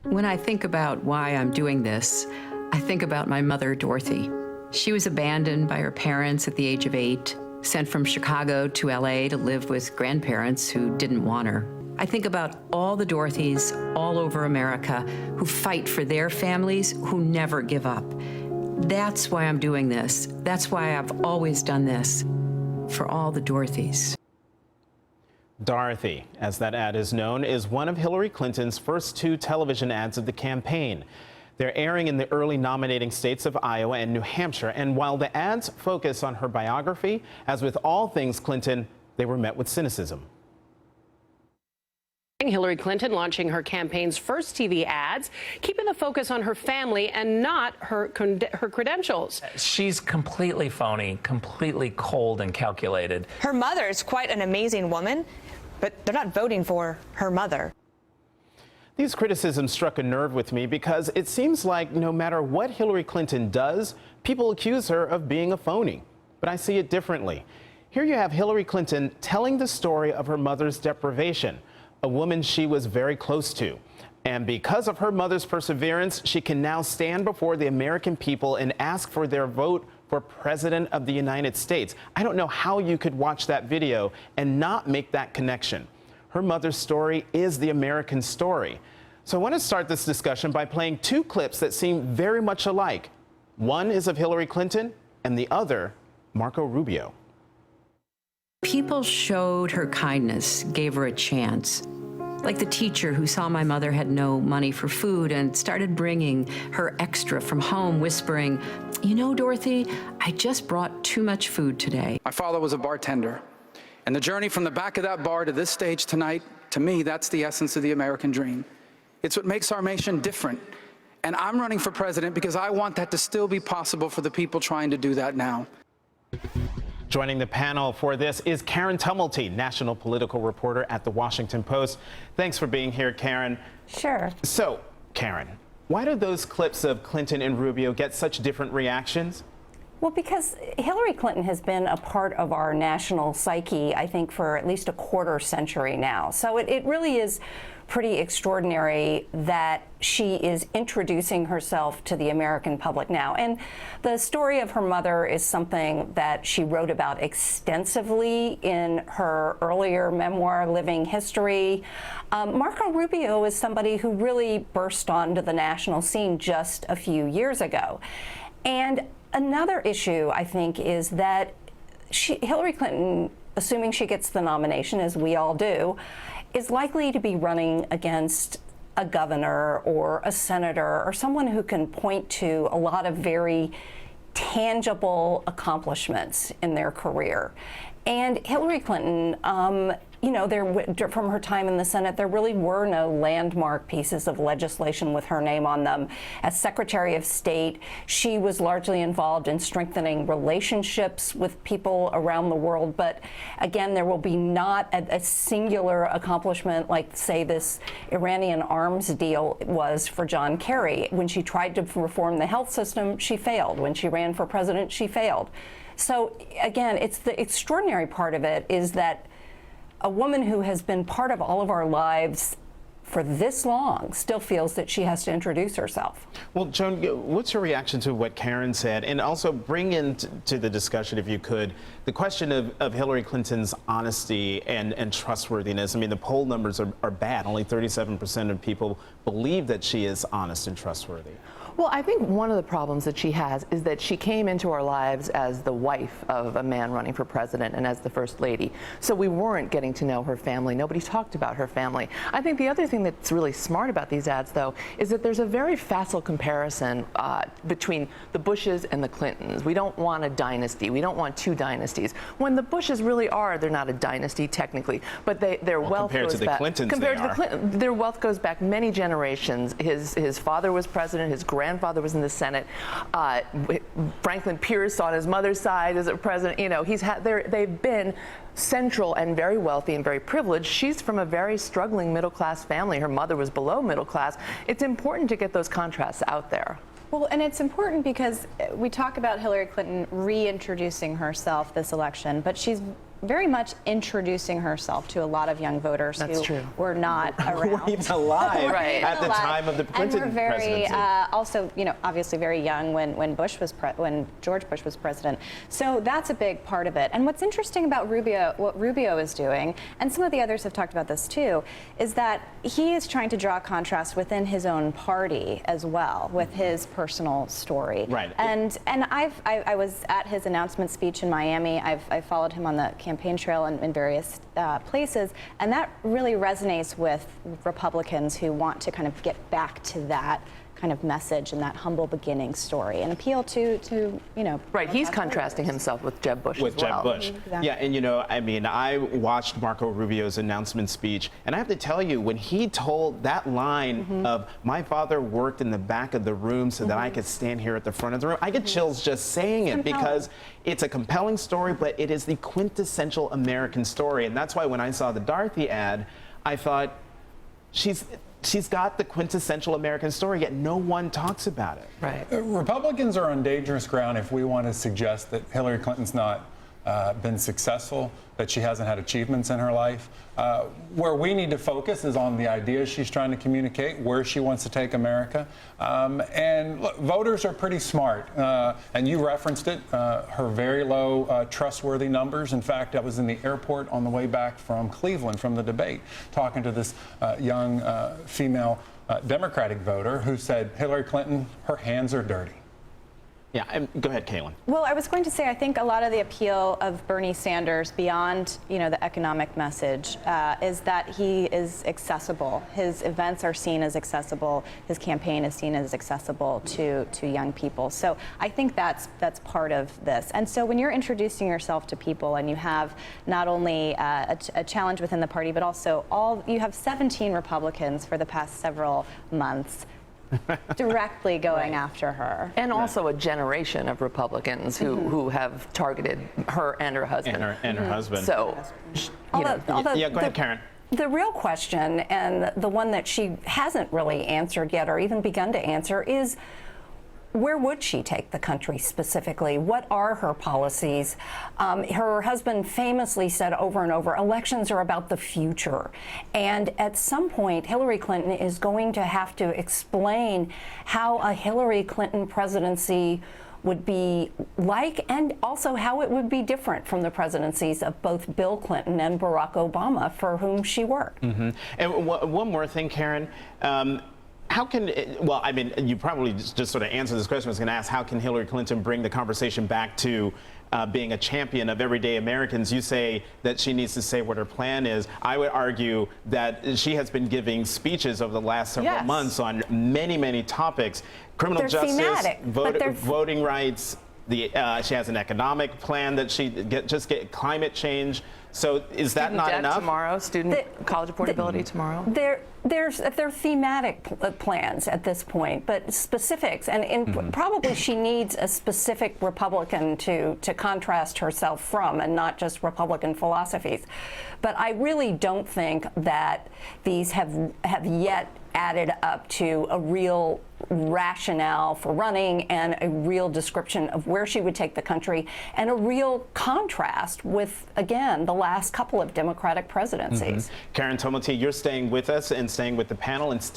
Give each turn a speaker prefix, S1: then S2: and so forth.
S1: When I think about why I'm doing this, I think about my mother, Dorothy. She was abandoned by her parents at the age of 8, sent from Chicago to LA to live with grandparents who didn't want her. I think about all the Dorothys all over America who fight for their families, who never give up. That's why I'm doing this. That's why I've always done this, for all the Dorothys.
S2: Dorothy, as that ad is known, is one of Hillary Clinton's first 2 television ads of the campaign. They're airing in the early nominating states of Iowa and New Hampshire, and while the ads focus on her biography, as with all things Clinton, they were met with cynicism.
S3: Hillary Clinton launching her campaign's first TV ads, keeping the focus on her family and not her credentials.
S4: She's completely phony, completely cold and calculated.
S5: Her mother's quite an amazing woman, but they're not voting for her mother.
S2: These criticisms struck a nerve with me because it seems like no matter what Hillary Clinton does, people accuse her of being a phony. But I see it differently. Here you have Hillary Clinton telling the story of her mother's deprivation, a woman she was very close to. And because of her mother's perseverance, she can now stand before the American people and ask for their vote for President of the United States. I don't know how you could watch that video and not make that connection. Her mother's story is the American story. So I want to start this discussion by playing 2 clips that seem very much alike. One is of Hillary Clinton and the other, Marco Rubio.
S1: People showed her kindness, gave her a chance. Like the teacher who saw my mother had no money for food and started bringing her extra from home, whispering, "You know, Dorothy, I just brought too much food today."
S6: My father was a bartender, and the journey from the back of that bar to this stage tonight, to me, that's the essence of the American dream. It's what makes our nation different. And I'm running for president because I want that to still be possible for the people trying to do that now.
S2: Joining the panel for this is Karen Tumulty, national political reporter at The Washington Post. Thanks for being here, Karen.
S7: Sure.
S2: So, Karen, why do those clips of Clinton and Rubio get such different reactions?
S7: Well, because Hillary Clinton has been a part of our national psyche, I think, for at least a quarter century now. So it really is pretty extraordinary that she is introducing herself to the American public now. And the story of her mother is something that she wrote about extensively in her earlier memoir, Living History. Marco Rubio is somebody who really burst onto the national scene just a few years ago. And another issue, I think, is that Hillary Clinton, assuming she gets the nomination, as we all do, is likely to be running against a governor or a senator or someone who can point to a lot of very tangible accomplishments in their career. And Hillary Clinton, you know, from her time in the Senate, there really were no landmark pieces of legislation with her name on them. As Secretary of State, she was largely involved in strengthening relationships with people around the world. But again, there will be not a singular accomplishment like, say, this Iranian arms deal was for John Kerry. When she tried to reform the health system, she failed. When she ran for president, she failed. So again, it's the extraordinary part of it is that a woman who has been part of all of our lives for this long still feels that she has to introduce herself.
S2: Well, Joan, what's your reaction to what Karen said? And also bring into the discussion, if you could, the question of Hillary Clinton's honesty and trustworthiness. I mean, the poll numbers are bad. Only 37% of people believe that she is honest and trustworthy.
S8: Well, I think one of the problems that she has is that she came into our lives as the wife of a man running for president and as the first lady. So we weren't getting to know her family. Nobody talked about her family. I think the other thing that's really smart about these ads, though, is that there's a very facile comparison between the Bushes and the Clintons. We don't want a dynasty. We don't want 2 dynasties. When the Bushes really are, they're not a dynasty technically, but their wealth
S2: compared
S8: goes
S2: to the
S8: back.
S2: Clintons,
S8: Compared to the Clintons, their wealth goes back many generations. His father was president. His grandfather was in the Senate. Franklin Pierce on his mother's side is a president. You know, they've been central and very wealthy and very privileged. She's from a very struggling middle-class family. Her mother was below middle class. It's important to get those contrasts out there.
S9: Well, and it's important because we talk about Hillary Clinton reintroducing herself this election, but she's very much introducing herself to a lot of young voters who were not around.
S2: Who were even alive at the time of the Clinton
S9: and were very,
S2: presidency.
S9: also, obviously very young when George Bush was president. So that's a big part of it. And what's interesting about Rubio, what Rubio is doing, and some of the others have talked about this too, is that he is trying to draw a contrast within his own party as well, with his personal story.
S2: Right.
S9: And I was at his announcement speech in Miami. I followed him on the campaign trail in various places, and that really resonates with Republicans who want to kind of get back to that kind of message and that humble beginning story and appeal to
S8: Right, he's contrasting himself with Jeb Bush
S2: with
S8: as well.
S2: Jeb Bush.
S9: Exactly.
S2: Yeah, and I watched Marco Rubio's announcement speech, and I have to tell you, when he told that line of, my father worked in the back of the room so that I could stand here at the front of the room, I get chills just saying it because it's a compelling story, but it is the quintessential American story. And that's why when I saw the Dorothy ad, I thought, she's got the quintessential American story, yet no one talks about it.
S8: Right.
S10: Republicans are on dangerous ground if we want to suggest that Hillary Clinton's not been successful, that she hasn't had achievements in her life. Where we need to focus is on the ideas she's trying to communicate, where she wants to take America. And look, voters are pretty smart. And you referenced it, her very low trustworthy numbers. In fact, I was in the airport on the way back from Cleveland from the debate, talking to this young female Democratic voter who said, Hillary Clinton, her hands are dirty.
S2: Yeah, go ahead, Kaylin.
S9: Well, I was going to say, I think a lot of the appeal of Bernie Sanders, beyond the economic message, is that he is accessible. His events are seen as accessible. His campaign is seen as accessible to young people. So I think that's part of this. And so when you're introducing yourself to people, and you have not only a challenge within the party, but also you have 17 Republicans for the past several months directly going after her.
S8: And also a generation of Republicans who have targeted her and her husband.
S2: And her husband.
S8: So,
S2: yeah, go ahead, Karen.
S7: The real question, and the one that she hasn't really answered yet or even begun to answer, is where would she take the country specifically? What are her policies? Her husband famously said over and over, elections are about the future. And at some point, Hillary Clinton is going to have to explain how a Hillary Clinton presidency would be like, and also how it would be different from the presidencies of both Bill Clinton and Barack Obama, for whom she worked.
S2: And one more thing, Karen. How can, you probably just sort of answered this question. I was going to ask, how can Hillary Clinton bring the conversation back to being a champion of everyday Americans? You say that she needs to say what her plan is. I would argue that she has been giving speeches over the last several months on many, many topics. Criminal justice, voting rights. She has an economic plan that get climate change. So is that not enough?
S8: Tomorrow, college affordability tomorrow.
S7: They're thematic plans at this point, but specifics, and probably she needs a specific Republican to contrast herself from, and not just Republican philosophies. But I really don't think that these have yet added up to a real rationale for running, and a real description of where she would take the country, and a real contrast with, again, the last couple of Democratic presidencies.
S2: Karen Tomati, you're staying with us and staying with the panel, and